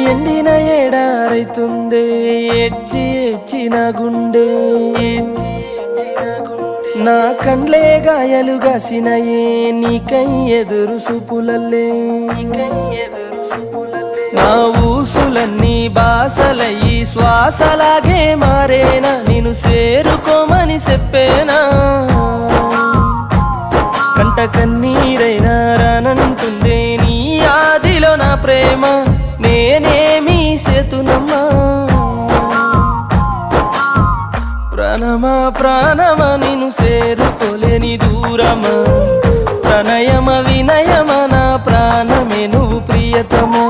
ఎండిన ఏడారైతుందే ఏడ్చి ఏడ్చిన గుండె నా కండ్లే గాయలు గాసినయే నీకై ఎదురు సూపులల్లే నా ఊసులన్నీ బాసలయ్యి శ్వాసలాగే మారేనా నిన్ను చేరుకోమని చెప్పేనా కంట కన్నీరైనా రానంటుందే నీ ఆదిలో నా ప్రేమ నేనేమీ సేతునమ్మా ప్రాణమా ప్రాణమా నిన్ను చేరుకోలేని దూరమా ప్రణయమ వినయమ నా ప్రాణమే నువ్వు ప్రియతమా